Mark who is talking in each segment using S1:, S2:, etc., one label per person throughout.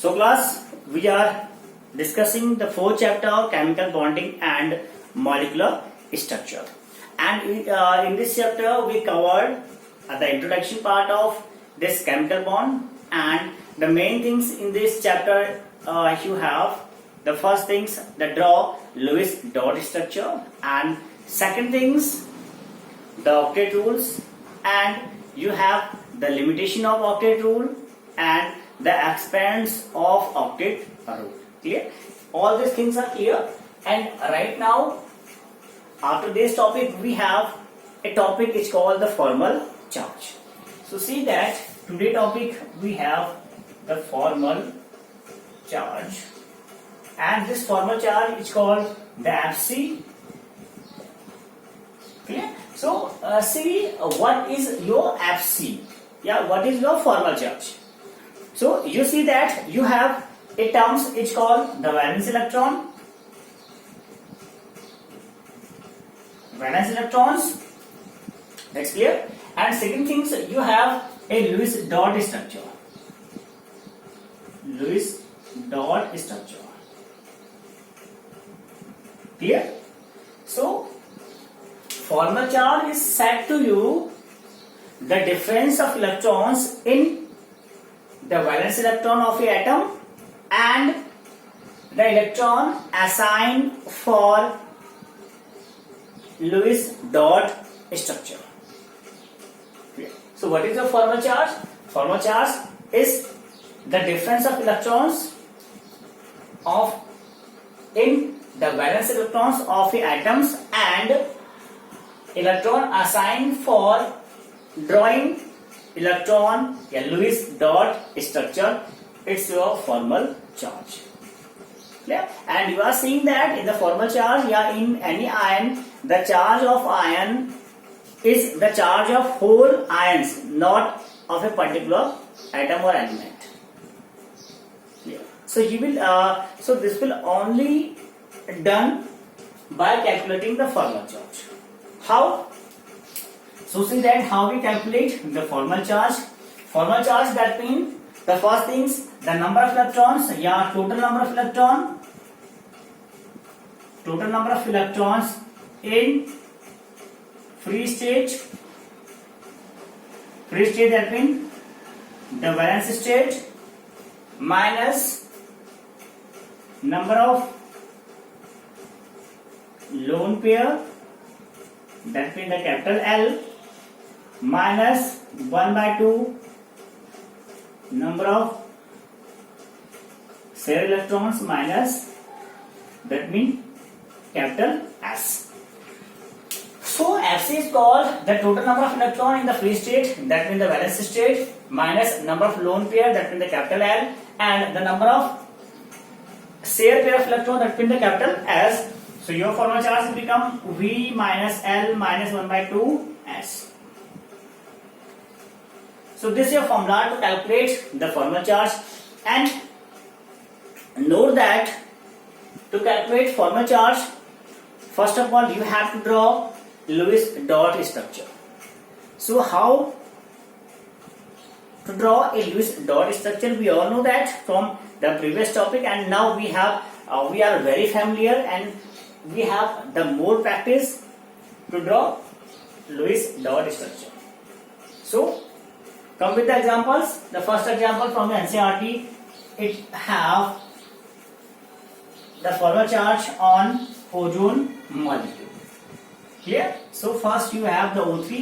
S1: So class, we are discussing the fourth chapter of chemical bonding and molecular structure. And in this chapter we covered the introduction part of this chemical bond, and the main things in this chapter you have the first things, the draw Lewis dot structure, and second things the octet rules, and you have the limitation of octet rule and the expanse of octet rule. Clear? All these things are clear. And right now, after this topic, we have a topic is called the formal charge. So see that today topic we have the formal charge, and this formal charge is called the Fc. Clear? So see what is your Fc? Yeah, what is your formal charge? So you see that you have a terms it's called the valence electron. Valence electrons. That's clear. And second things, you have a Lewis dot structure. Lewis dot structure. Clear? So formal charge is said to you the difference of electrons in the valence electron of the atom and the electron assigned for Lewis dot structure. So what is the formal charge? Formal charge is the difference of electrons of in the valence electrons of the atoms and electron assigned for drawing electron a Lewis dot structure. It's your formal charge. Clear? And you are seeing that in the formal charge, yeah, in any ion, the charge of ion is the charge of whole ions, not of a particular atom or element. Clear? So you will. So this will only done by calculating the formal charge. How? So see that how we calculate the formal charge. Formal charge, that means the first things the number of electrons, yeah, total number of electron, total number of electrons in free state. Free state, that means the valence state minus number of lone pair, that means the capital L, minus 1/2 number of share electrons minus, that means capital S. So Fc is called the total number of electron in the free state, that means the valence state, minus number of lone pair, that means the capital L, and the number of share pair of electron, that means the capital S. So your formal charge will become V minus L minus 1/2 S. So this is your formula to calculate the formal charge. And note that to calculate formal charge, first of all you have to draw Lewis dot structure. So how to draw a Lewis dot structure? We all know that from the previous topic, and now we have we are very familiar and we have the more practice to draw Lewis dot structure. So come with the examples. The first example from the NCERT, it have the formal charge on ozone molecule. Clear? So first you have the O3.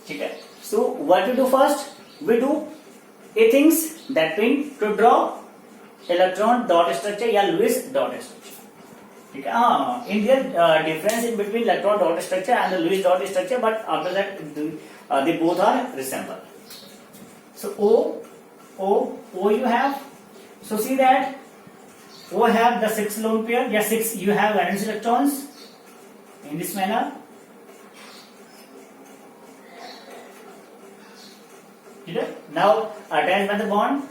S1: Okay. So what we do first? We do a things, that means to draw electron dot structure, yeah, Lewis dot structure. Okay. In there difference in between electron dot structure and the Lewis dot structure, but after that they both are resemble. So O you have. So see that O have the 6 lone pair. Yeah, 6 you have valence electrons in this manner. Now attached by the bond.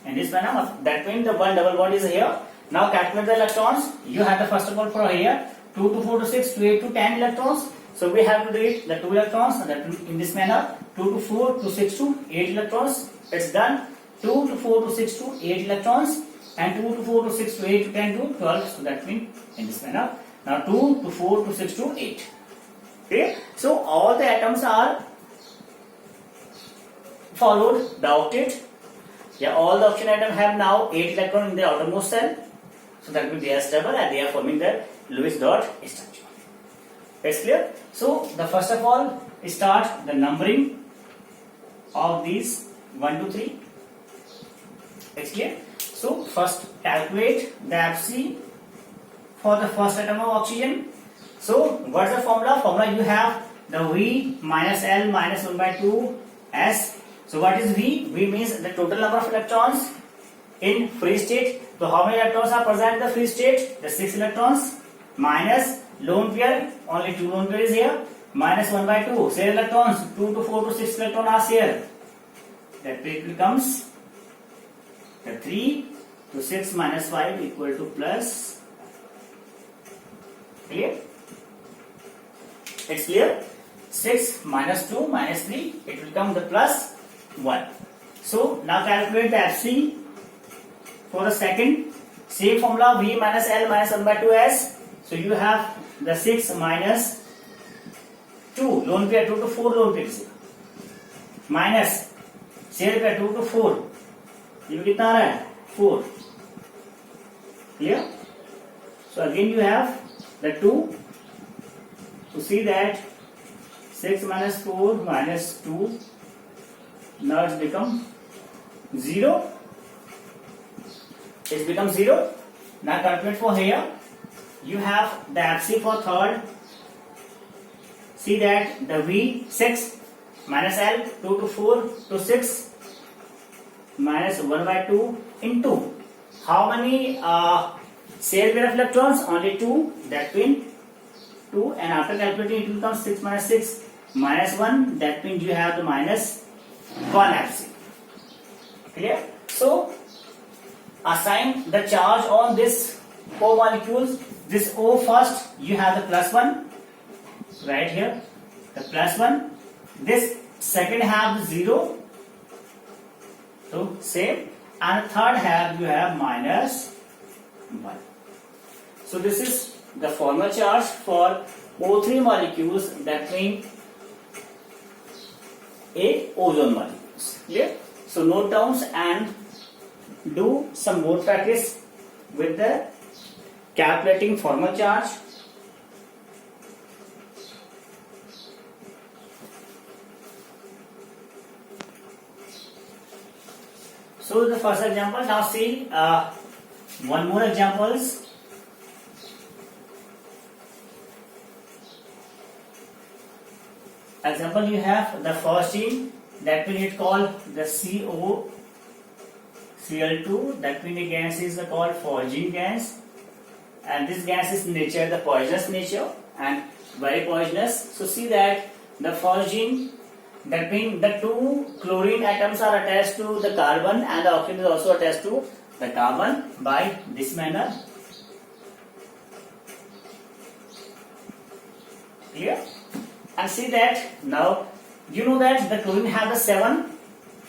S1: In this manner, that means the one double bond is here. Now calculate the electrons. You have the first of all for here 2 to 4 to 6 to 8 to 10 electrons. So we have to delete the 2 electrons that in this manner. 2 to 4 to 6 to 8 electrons. It's done. 2 to 4 to 6 to 8 electrons, and 2 to 4 to 6 to 8 to 10 to 12. So that means in this manner. Now 2 to 4 to 6 to 8. Okay. So all the atoms are followed the octet. Yeah, all the oxygen atoms have now 8 electrons in the outermost cell. So that means they are stable and they are forming the Lewis dot structure. It's clear? So the first of all start the numbering of these 1 to 3. It's clear? So first calculate the Fc for the first atom of oxygen. So what's the formula? Formula you have the V minus L minus 1 by 2 S. So what is V? V means the total number of electrons in free state. So how many electrons are present in the free state? The 6 electrons minus lone pair, only 2 lone pair is here, minus 1 by 2. Share electrons, 2 to 4 to 6 electrons are here. That becomes the 3 to 6 minus 5 equal to plus. Clear? It's clear? 6 minus 2 minus 3, it will become the plus 1. So now calculate the Fc for the second. Same formula, V minus L minus 1 by 2 S. So you have the 6 minus 2 lone pair, 2 to 4 lone pairs, minus share pair 2 to 4. ये कितना आ रहा है 4. Clear? So again you have the 2 to see that 6 minus 4 minus 2, now it's become 0. It's become 0. Now calculate for here. You have the Fc for third. See that the V 6 minus L 2 to 4 to 6 minus 1 by 2 into how many share pair of electrons? Only 2. That means 2, and after calculating it becomes 6 minus 6 minus 1. That means you have the minus 1 Fc. Clear? So assign the charge on this O molecules. This O first, you have the plus 1 right here, the plus 1. This second have the 0, so same, and third have you have minus 1. So this is the formal charge for O3 molecules, that means a ozone molecules. Clear? So note down and do some more practice with the calculating formal charge. So the first example. Now see one more examples. Example, you have the first gene, that means it called the COCl2. That means the gas is called foraging gas, and this gas is nature the poisonous nature and very poisonous. So see that the foraging, that means the 2 chlorine atoms are attached to the carbon and the oxygen is also attached to the carbon by this manner. Clear? And see that now you know that the chlorine have the 7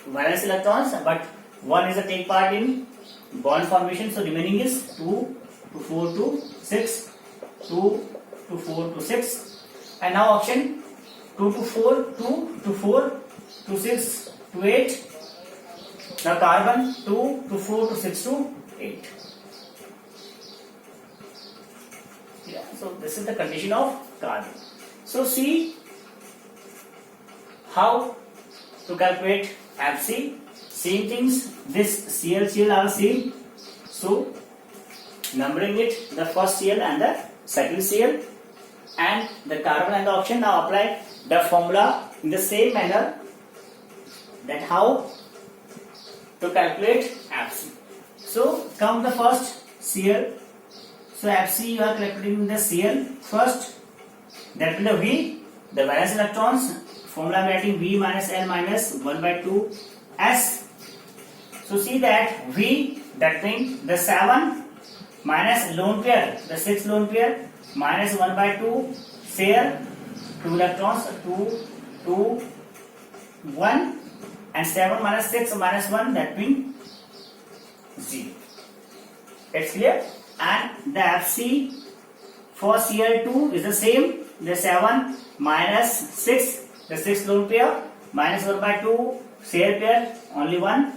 S1: valence electrons, but 1 is a take part in bond formation, so remaining is 2 to 4 to 6, 2 to 4 to 6, and now oxygen 2 to 4, 2 to 4 to 6 to 8. Now carbon 2 to 4 to 6 to 8. Yeah, so this is the condition of carbon. So see how to calculate Fc. Same things, this Cl are same. So numbering it, the first Cl and the second Cl, and the carbon and the oxygen. Now apply the formula in the same manner, that how to calculate Fc. So come the first Cl. So Fc you are calculating the Cl first. That will be V, the valence electrons. Formula I'm writing V minus L minus 1 by 2 S. So see that V, that means the 7 minus lone pair, the 6 lone pair, minus 1 by 2 share 2 electrons, 2, 1, and 7 minus 6 minus 1, that means 0. It's clear? And the Fc for Cl2 is the same. The 7 minus 6, the 6 lone pair, minus 1 by 2, share pair, only 1.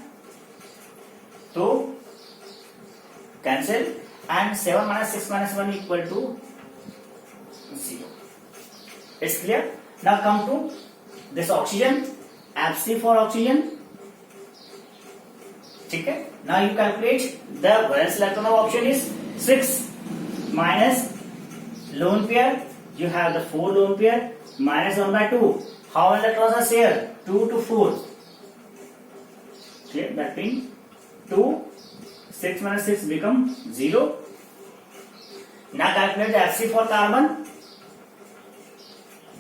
S1: So, cancel. And 7 minus 6 minus 1 equal to 0. It's clear? Now come to this oxygen. Fc for oxygen. Okay. Now you calculate the valence electron of oxygen is 6 minus lone pair. You have the 4 lone pair minus 1 by 2. How many electrons are shared? 2 to 4. Clear? That means 2. 6 minus 6 become 0. Now calculate the Fc for carbon.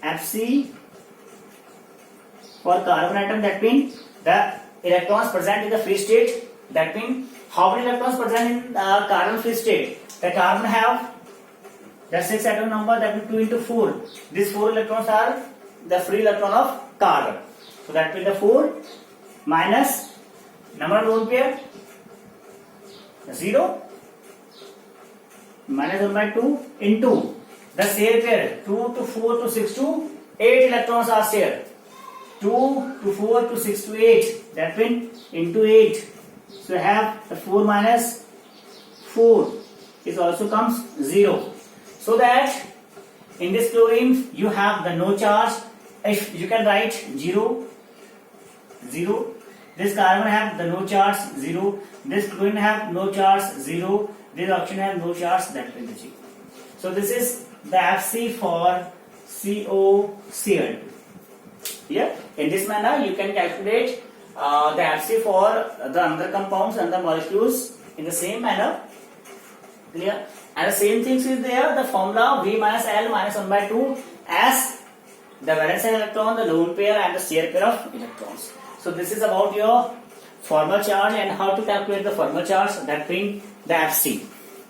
S1: Fc for carbon atom, that means the electrons present in the free state. That means how many electrons present in carbon free state? The carbon have the 6 atom number, that means 2 into 4. These 4 electrons are the free electron of carbon. So that means the 4 minus number of lone pair 0 minus 1 by 2 into the share pair 2 to 4 to 6 to 8 electrons are shared. 2 to 4 to 6 to 8, that means into 8. So have the 4 minus 4 is also comes 0. So that in this chlorine you have the no charge. If you can write 0, 0. This carbon have the no charge 0. This chlorine have no charge 0. This oxygen have no charge, that means the 0. So this is the Fc for COCl2. Here, in this manner, you can calculate the Fc for the other compounds and the molecules in the same manner. Clear? And the same things is there. The formula V minus L minus 1 by 2 as the valence electron, the lone pair, and the share pair of electrons. So this is about your formal charge and how to calculate the formal charge. That being the Fc.